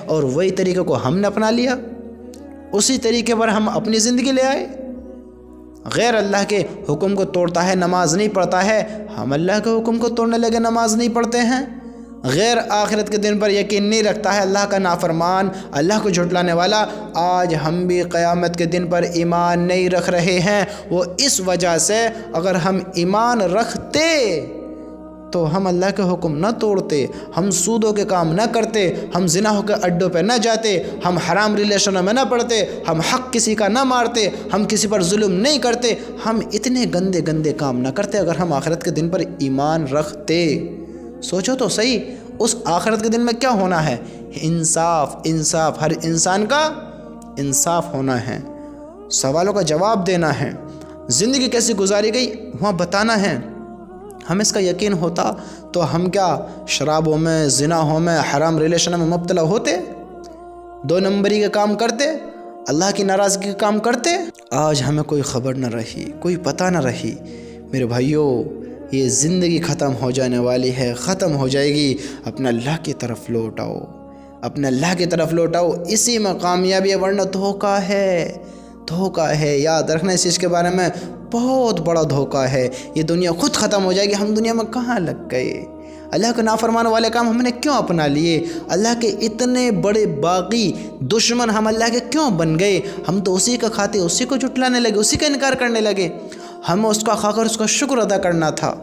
اور وہی طریقے کو ہم نے اپنا لیا، اسی طریقے پر ہم اپنی زندگی لے آئے۔ غیر اللہ کے حکم کو توڑتا ہے، نماز نہیں پڑھتا ہے، ہم اللہ کے حکم کو توڑنے لگے، نماز نہیں پڑھتے ہیں۔ غیر آخرت کے دن پر یقین نہیں رکھتا ہے، اللہ کا نافرمان، اللہ کو جھٹلانے والا، آج ہم بھی قیامت کے دن پر ایمان نہیں رکھ رہے ہیں۔ وہ اس وجہ سے اگر ہم ایمان رکھتے تو ہم اللہ کے حکم نہ توڑتے، ہم سودوں کے کام نہ کرتے، ہم زنا کے اڈوں پہ نہ جاتے، ہم حرام ریلیشنوں میں نہ پڑتے، ہم حق کسی کا نہ مارتے، ہم کسی پر ظلم نہیں کرتے، ہم اتنے گندے گندے کام نہ کرتے اگر ہم آخرت کے دن پر ایمان رکھتے۔ سوچو تو صحیح، اس آخرت کے دن میں کیا ہونا ہے؟ انصاف، ہر انسان کا انصاف ہونا ہے، سوالوں کا جواب دینا ہے، زندگی کیسی گزاری گئی وہاں بتانا ہے۔ ہم اس کا یقین ہوتا تو ہم کیا شرابوں میں، زناحوں میں، حرام ریلیشنوں میں مبتلا ہوتے؟ 2 نمبری کے کام کرتے؟ اللہ کی ناراضگی کے کام کرتے؟ آج ہمیں کوئی خبر نہ رہی، کوئی پتہ نہ رہی۔ میرے بھائیوں، یہ زندگی ختم ہو جانے والی ہے، ختم ہو جائے گی۔ اپنے اللہ کی طرف لوٹ آؤ، اپنے اللہ کی طرف لوٹ آؤ، اسی میں کامیابی ہے، ورنہ دھوکہ ہے، دھوکہ ہے۔ یاد رکھنا اس چیز کے بارے میں، بہت بڑا دھوکہ ہے۔ یہ دنیا خود ختم ہو جائے گی، ہم دنیا میں کہاں لگ گئے؟ اللہ کے نافرمان والے کام ہم نے کیوں اپنا لیے؟ اللہ کے اتنے بڑے باغی دشمن ہم اللہ کے کیوں بن گئے؟ ہم تو اسی کا کھاتے، اسی کو جھٹلانے لگے، اسی کا انکار کرنے لگے۔ ہمیں اس کا کھا کر اس کا شکر ادا کرنا تھا،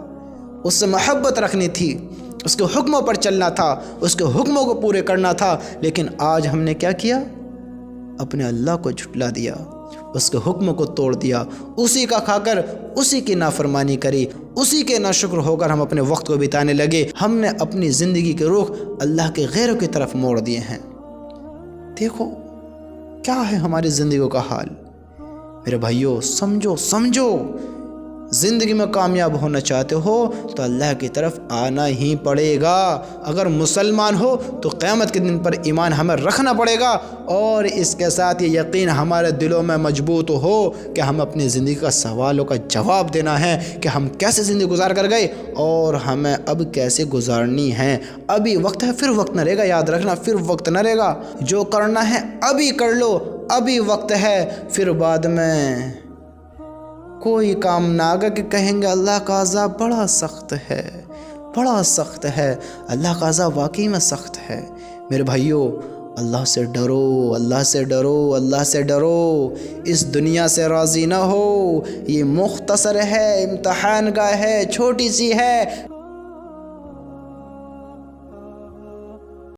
اس سے محبت رکھنی تھی، اس کے حکموں پر چلنا تھا، اس کے حکموں کو پورے کرنا تھا۔ لیکن آج ہم نے کیا کیا؟ اپنے اللہ کو جھٹلا دیا، اس کے حکم کو توڑ دیا، اسی کا کھا کر اسی کی نافرمانی کری، اسی کے ناشکر ہو کر ہم اپنے وقت کو بتانے لگے۔ ہم نے اپنی زندگی کے رخ اللہ کے غیروں کی طرف موڑ دیے ہیں۔ دیکھو کیا ہے ہماری زندگیوں کا حال۔ میرے بھائیوں، سمجھو، زندگی میں کامیاب ہونا چاہتے ہو تو اللہ کی طرف آنا ہی پڑے گا۔ اگر مسلمان ہو تو قیامت کے دن پر ایمان ہمیں رکھنا پڑے گا، اور اس کے ساتھ یہ یقین ہمارے دلوں میں مضبوط ہو کہ ہم اپنی زندگی کا سوالوں کا جواب دینا ہے کہ ہم کیسے زندگی گزار کر گئے اور ہمیں اب کیسے گزارنی ہے۔ ابھی وقت ہے، پھر وقت نہ رہے گا، یاد رکھنا، پھر وقت نہ رہے گا۔ جو کرنا ہے ابھی کر لو، ابھی وقت ہے، پھر بعد میں کوئی کام نہ آگا کہ کہیں گے اللہ کا عذاب بڑا سخت ہے، بڑا سخت ہے۔ اللہ کا عذاب واقعی میں سخت ہے۔ میرے بھائیوں، اللہ سے ڈرو، اللہ سے ڈرو، اللہ سے ڈرو۔ اس دنیا سے راضی نہ ہو، یہ مختصر ہے، امتحان گاہ ہے، چھوٹی سی ہے۔